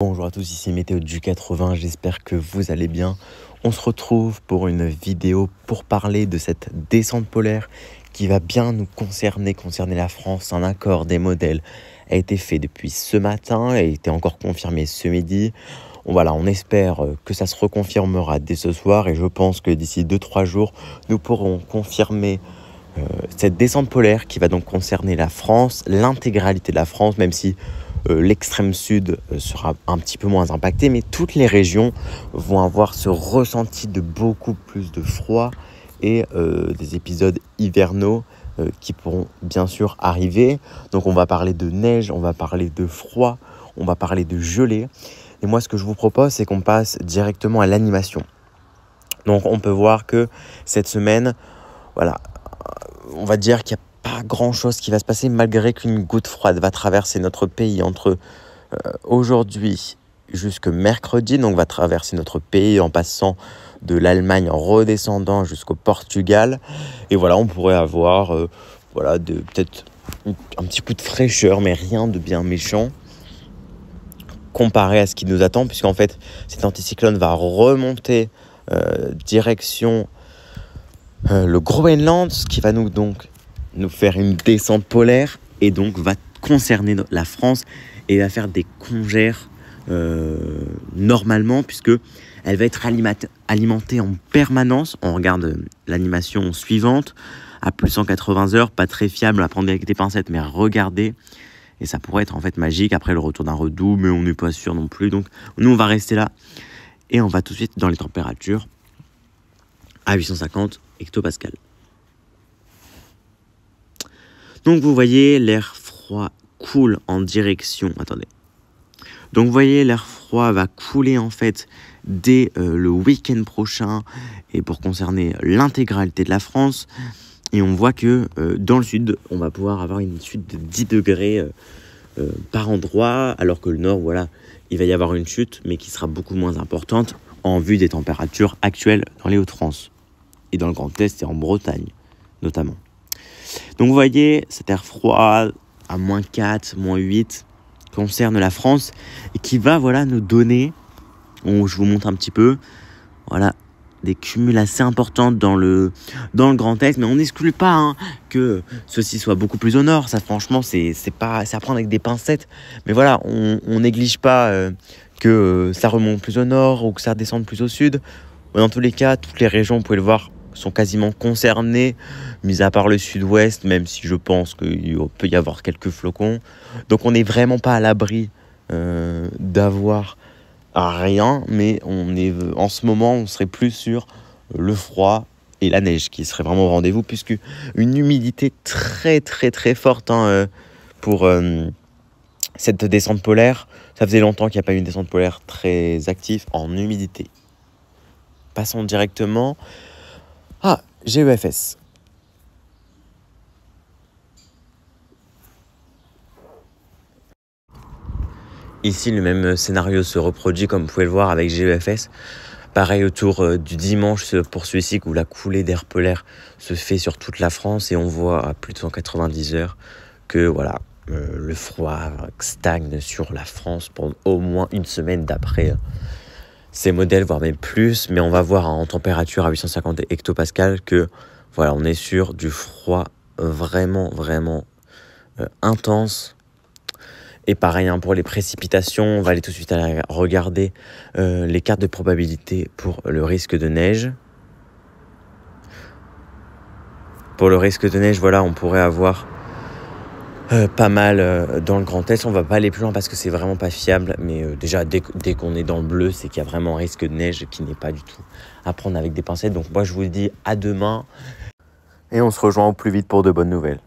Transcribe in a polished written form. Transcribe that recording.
Bonjour à tous, ici Météo du 80, j'espère que vous allez bien. On se retrouve pour une vidéo pour parler de cette descente polaire qui va bien nous concerner la France. Un accord des modèles a été fait depuis ce matin et a été encore confirmé ce midi. On espère que ça se reconfirmera dès ce soir et je pense que d'ici 2-3 jours, nous pourrons confirmer cette descente polaire qui va donc concerner la France, l'intégralité de la France, même si l'extrême sud sera un petit peu moins impacté, mais toutes les régions vont avoir ce ressenti de beaucoup plus de froid et des épisodes hivernaux qui pourront bien sûr arriver. Donc on va parler de neige, on va parler de froid, on va parler de gelée. Et moi ce que je vous propose, c'est qu'on passe directement à l'animation. Donc on peut voir que cette semaine, on va dire qu'il n'y a pas grand-chose qui va se passer malgré qu'une goutte froide va traverser notre pays entre aujourd'hui jusque mercredi. Donc va traverser notre pays en passant de l'Allemagne en redescendant jusqu'au Portugal. Et on pourrait avoir peut-être un petit coup de fraîcheur, mais rien de bien méchant comparé à ce qui nous attend, puisqu'en fait cet anticyclone va remonter direction le Groenland, ce qui va nous faire une descente polaire et donc va concerner la France et va faire des congères normalement, puisque elle va être alimentée en permanence. On regarde l'animation suivante à plus 180 heures, pas très fiable à prendre avec des pincettes, mais regardez, et ça pourrait être en fait magique après le retour d'un redout, mais on n'est pas sûr non plus. Donc nous on va rester là et on va tout de suite dans les températures à 850 hectopascales. Donc vous voyez, l'air froid coule en direction... Donc vous voyez, l'air froid va couler en fait dès le week-end prochain et pour concerner l'intégralité de la France. Et on voit que dans le sud, on va pouvoir avoir une chute de 10 degrés par endroit, alors que le nord, il va y avoir une chute, mais qui sera beaucoup moins importante en vue des températures actuelles dans les Hauts-de-France et dans le Grand Est et en Bretagne notamment. Donc vous voyez, cet air froid à -4, -8 concerne la France et qui va nous donner, je vous montre un petit peu, des cumuls assez importants dans le Grand Est, mais on n'exclut pas que ceci soit beaucoup plus au nord. Ça franchement c'est à prendre avec des pincettes, mais on néglige pas que ça remonte plus au nord ou que ça descende plus au sud. Dans tous les cas, toutes les régions, vous pouvez le voir, sont quasiment concernées, mis à part le sud-ouest, même si je pense qu'il peut y avoir quelques flocons. Donc on n'est vraiment pas à l'abri d'avoir rien, mais en ce moment, on serait plus sur le froid et la neige qui serait vraiment au rendez-vous, puisque une humidité très très très forte pour cette descente polaire. Ça faisait longtemps qu'il n'y a pas eu une descente polaire très active en humidité. Passons directement à GEFS. Ici, le même scénario se reproduit, comme vous pouvez le voir avec GEFS. Pareil autour du dimanche pour celui-ci, où la coulée d'air polaire se fait sur toute la France et on voit à plus de 190 heures que le froid stagne sur la France pour au moins une semaine d'après ces modèles, voire même plus. Mais on va voir en température à 850 hectopascales que on est sur du froid vraiment intense. Et pareil pour les précipitations, on va aller tout de suite aller regarder les cartes de probabilité pour le risque de neige. Pour le risque de neige, on pourrait avoir pas mal dans le Grand Est. On va pas aller plus loin parce que c'est vraiment pas fiable, mais déjà dès qu'on est dans le bleu, c'est qu'il y a vraiment un risque de neige qui n'est pas du tout à prendre avec des pincettes. Donc moi je vous dis à demain et on se rejoint au plus vite pour de bonnes nouvelles.